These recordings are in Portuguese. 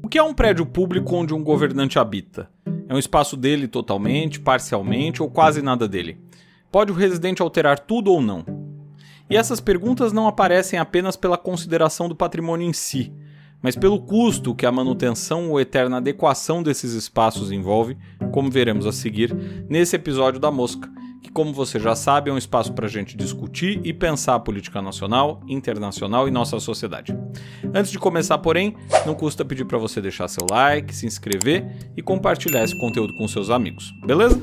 O que é um prédio público onde um governante habita? É um espaço dele totalmente, parcialmente ou quase nada dele? Pode o residente alterar tudo ou não? E essas perguntas não aparecem apenas pela consideração do patrimônio em si, mas pelo custo que a manutenção ou eterna adequação desses espaços envolve, como veremos a seguir nesse episódio da Mosca, que, como você já sabe, é um espaço para a gente discutir e pensar a política nacional, internacional e nossa sociedade. Antes de começar, porém, não custa pedir para você deixar seu like, se inscrever e compartilhar esse conteúdo com seus amigos, beleza?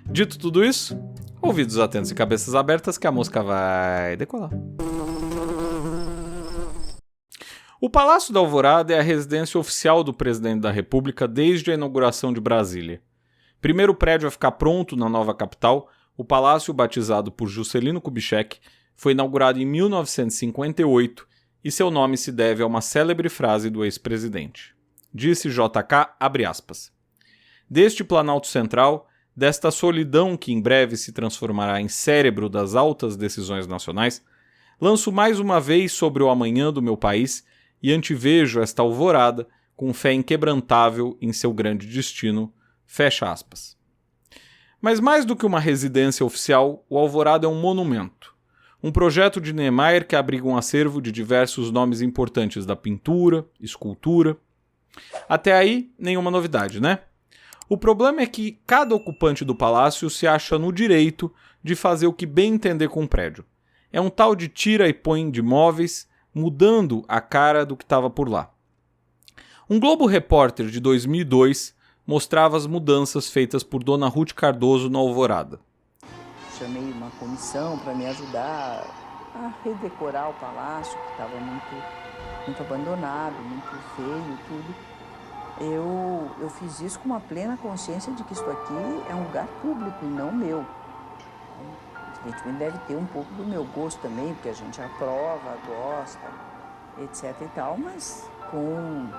Dito tudo isso, ouvidos atentos e cabeças abertas que a mosca vai decolar. O Palácio da Alvorada é a residência oficial do presidente da República desde a inauguração de Brasília. Primeiro prédio a ficar pronto na nova capital, o palácio, batizado por Juscelino Kubitschek, foi inaugurado em 1958 e seu nome se deve a uma célebre frase do ex-presidente. Disse JK, abre aspas, deste Planalto Central, desta solidão que em breve se transformará em cérebro das altas decisões nacionais, lanço mais uma vez sobre o amanhã do meu país e antevejo esta alvorada com fé inquebrantável em seu grande destino, fecha aspas. Mas mais do que uma residência oficial, o Alvorada é um monumento. Um projeto de Niemeyer que abriga um acervo de diversos nomes importantes da pintura, escultura. Até aí, nenhuma novidade, né? O problema é que cada ocupante do palácio se acha no direito de fazer o que bem entender com o prédio. É um tal de tira e põe de móveis, mudando a cara do que estava por lá. Um Globo Repórter de 2002 mostrava as mudanças feitas por Dona Ruth Cardoso no Alvorada. Chamei uma comissão para me ajudar a redecorar o palácio, que estava muito abandonado, muito feio e tudo. Eu fiz isso com uma plena consciência de que isso aqui é um lugar público e não meu. Evidentemente deve ter um pouco do meu gosto também, porque a gente aprova, gosta, etc e tal, mas com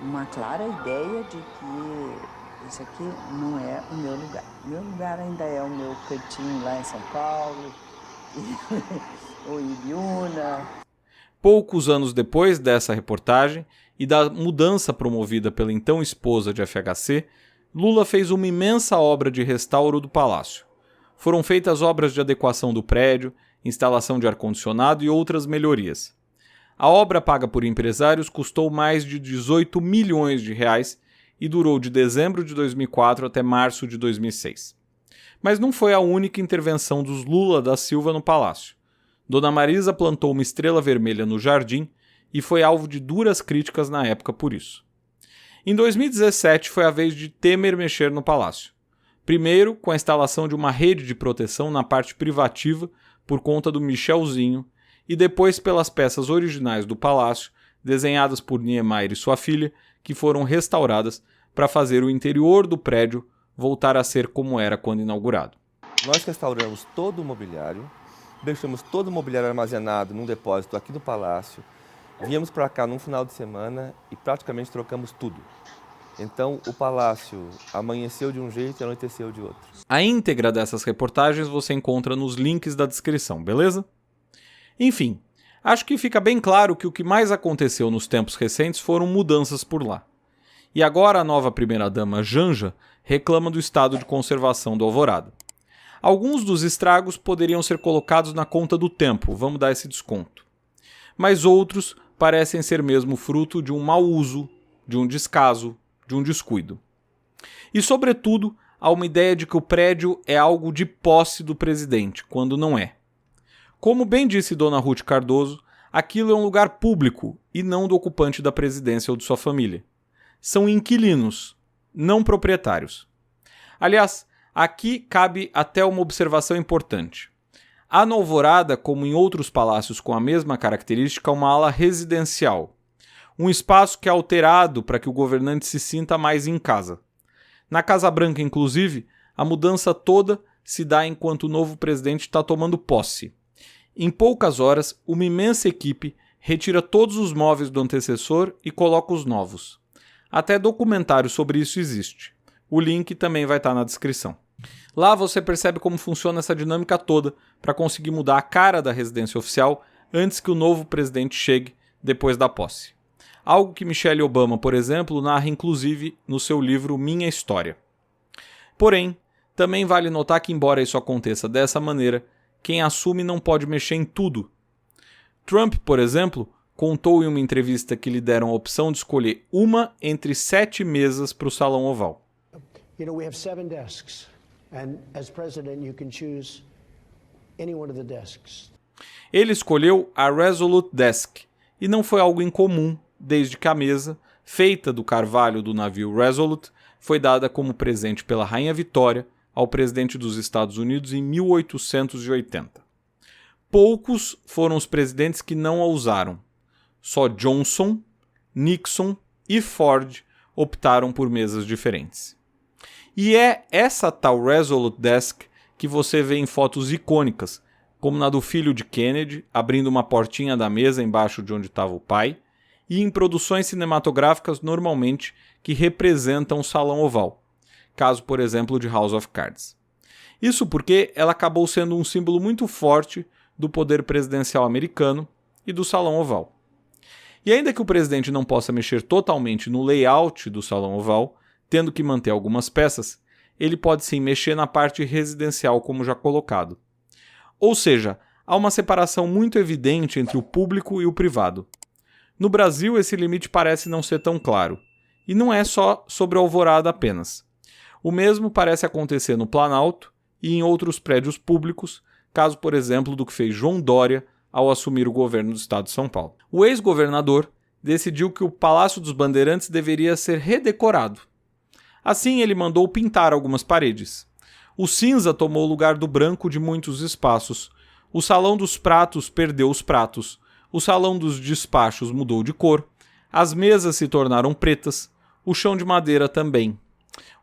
uma clara ideia de que isso aqui não é o meu lugar. O meu lugar ainda é o meu cantinho lá em São Paulo, ou em Ibiúna. Poucos anos depois dessa reportagem e da mudança promovida pela então esposa de FHC, Lula fez uma imensa obra de restauro do palácio. Foram feitas obras de adequação do prédio, instalação de ar-condicionado e outras melhorias. A obra paga por empresários custou mais de 18 milhões de reais e durou de dezembro de 2004 até março de 2006. Mas não foi a única intervenção dos Lula da Silva no palácio. Dona Marisa plantou uma estrela vermelha no jardim e foi alvo de duras críticas na época por isso. Em 2017 foi a vez de Temer mexer no palácio. Primeiro, com a instalação de uma rede de proteção na parte privativa por conta do Michelzinho, e depois pelas peças originais do palácio, desenhadas por Niemeyer e sua filha, que foram restauradas para fazer o interior do prédio voltar a ser como era quando inaugurado. Nós restauramos todo o mobiliário, deixamos todo o mobiliário armazenado num depósito aqui do palácio, viemos para cá num final de semana e praticamente trocamos tudo. Então, o palácio amanheceu de um jeito e anoiteceu de outro. A íntegra dessas reportagens você encontra nos links da descrição, beleza? Enfim, acho que fica bem claro que o que mais aconteceu nos tempos recentes foram mudanças por lá. E agora a nova primeira-dama Janja reclama do estado de conservação do Alvorada. Alguns dos estragos poderiam ser colocados na conta do tempo, vamos dar esse desconto. Mas outros parecem ser mesmo fruto de um mau uso, de um descaso, de um descuido. E, sobretudo, há uma ideia de que o prédio é algo de posse do presidente, quando não é. Como bem disse Dona Ruth Cardoso, aquilo é um lugar público e não do ocupante da presidência ou de sua família. São inquilinos, não proprietários. Aliás, aqui cabe até uma observação importante. Há no Alvorada, como em outros palácios com a mesma característica, uma ala residencial. Um espaço que é alterado para que o governante se sinta mais em casa. Na Casa Branca, inclusive, a mudança toda se dá enquanto o novo presidente está tomando posse. Em poucas horas, uma imensa equipe retira todos os móveis do antecessor e coloca os novos. Até documentário sobre isso existe. O link também vai estar na descrição. Lá você percebe como funciona essa dinâmica toda para conseguir mudar a cara da residência oficial antes que o novo presidente chegue depois da posse. algo que Michelle Obama, por exemplo, narra inclusive no seu livro Minha História. Porém, também vale notar que, embora isso aconteça dessa maneira, quem assume não pode mexer em tudo. Trump, por exemplo, contou em uma entrevista que lhe deram a opção de escolher uma entre 7 mesas para o Salão Oval. You know, we have 7 desks, and as president, you can choose any one of the desks. Ele escolheu a Resolute Desk, e não foi algo incomum, desde que a mesa, feita do carvalho do navio Resolute, foi dada como presente pela Rainha Vitória ao presidente dos Estados Unidos em 1880. Poucos foram os presidentes que não a usaram. Só Johnson, Nixon e Ford optaram por mesas diferentes. E é essa tal Resolute Desk que você vê em fotos icônicas, como na do filho de Kennedy, abrindo uma portinha da mesa embaixo de onde estava o pai, e em produções cinematográficas normalmente que representam o Salão Oval, caso, por exemplo, de House of Cards. Isso porque ela acabou sendo um símbolo muito forte do poder presidencial americano e do Salão Oval. E ainda que o presidente não possa mexer totalmente no layout do Salão Oval, tendo que manter algumas peças, ele pode sim mexer na parte residencial, como já colocado. Ou seja, há uma separação muito evidente entre o público e o privado. No Brasil, esse limite parece não ser tão claro. E não é só sobre a Alvorada apenas. O mesmo parece acontecer no Planalto e em outros prédios públicos, caso, por exemplo, do que fez João Dória ao assumir o governo do estado de São Paulo. O ex-governador decidiu que o Palácio dos Bandeirantes deveria ser redecorado. Assim, ele mandou pintar algumas paredes. O cinza tomou o lugar do branco de muitos espaços. O Salão dos Pratos perdeu os pratos. O Salão dos Despachos mudou de cor. As mesas se tornaram pretas. O chão de madeira também.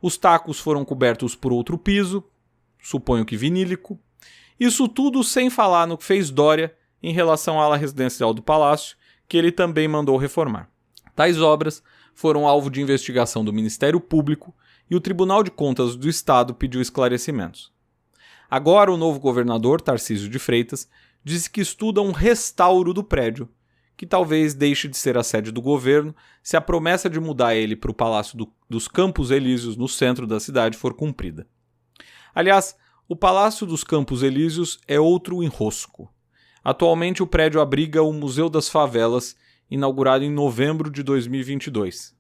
Os tacos foram cobertos por outro piso, suponho que vinílico. Isso tudo sem falar no que fez Dória em relação à ala residencial do Palácio, que ele também mandou reformar. Tais obras foram alvo de investigação do Ministério Público e o Tribunal de Contas do Estado pediu esclarecimentos. Agora o novo governador, Tarcísio de Freitas, disse que estuda um restauro do prédio, que talvez deixe de ser a sede do governo se a promessa de mudar ele para o Palácio dos Campos Elíseos no centro da cidade for cumprida. Aliás, o Palácio dos Campos Elíseos é outro enrosco. Atualmente o prédio abriga o Museu das Favelas, inaugurado em novembro de 2022.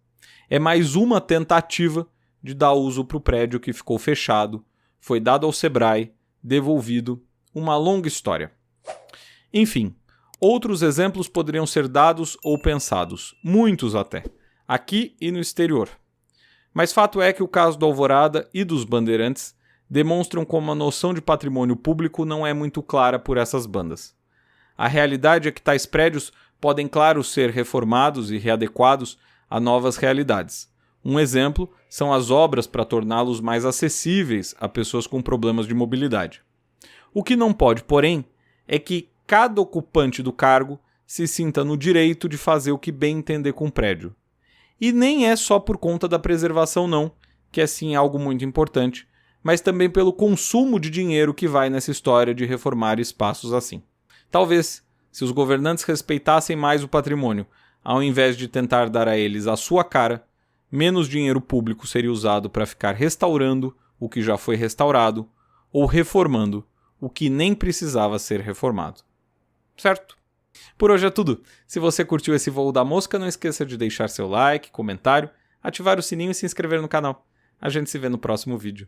É mais uma tentativa de dar uso para o prédio que ficou fechado, foi dado ao Sebrae, devolvido, uma longa história. Enfim, outros exemplos poderiam ser dados ou pensados, muitos até, aqui e no exterior. Mas fato é que o caso da Alvorada e dos Bandeirantes demonstram como a noção de patrimônio público não é muito clara por essas bandas. A realidade é que tais prédios podem, claro, ser reformados e readequados a novas realidades. Um exemplo são as obras para torná-los mais acessíveis a pessoas com problemas de mobilidade. O que não pode, porém, é que cada ocupante do cargo se sinta no direito de fazer o que bem entender com o prédio. E nem é só por conta da preservação não, que é sim algo muito importante, mas também pelo consumo de dinheiro que vai nessa história de reformar espaços assim. Talvez, se os governantes respeitassem mais o patrimônio, ao invés de tentar dar a eles a sua cara, menos dinheiro público seria usado para ficar restaurando o que já foi restaurado ou reformando o que nem precisava ser reformado. Certo? Por hoje é tudo. Se você curtiu esse voo da mosca, não esqueça de deixar seu like, comentário, ativar o sininho e se inscrever no canal. A gente se vê no próximo vídeo.